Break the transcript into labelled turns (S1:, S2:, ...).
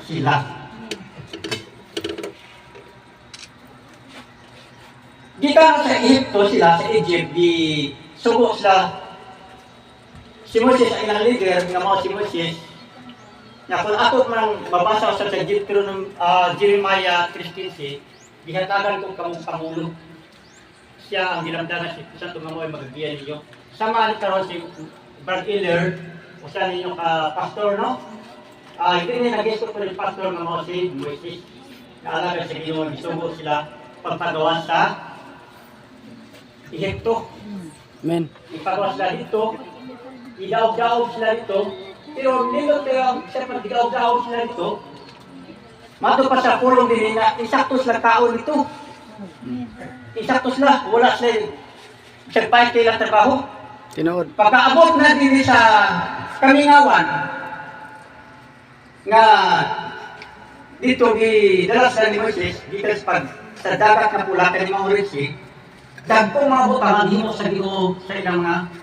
S1: sila. Gikan sa Egypto sila, sa Egypt, di sugo sila. Si Moses ang ilang leader, nga mga si Moses, na kung ako man babasa sa Jeremiah 3:15, gihatagan ko kamong Pangulo. Siya ang dinamdagan si Santo Mamoy magagiyan ninyo. Sama ni karon si Brad Eller, o siya ninyo pastor, no? Hindi niya nag-guest ko rin pastor ng mga si Moises. Naalaga sa Ginoo, gisugo sila pagpagawa sa Egypto.
S2: Amen.
S1: Ipagawa sila dito, idaog-daog sila dito, pero nilot kayo, siya pag idaog-daog sila dito, mato pa sa pulong din na isakto sila tao dito. Isakto sila, wala sila sagpahit kailang trabaho.
S2: Tinuod.
S1: Pagkaabot na din sa Kamingawan, nga dito dala sila ni Moises, dito sa dagat na pula, kaya mga Red Sea, dagpong mga butang ang himo sa Ginoo sa ilang mga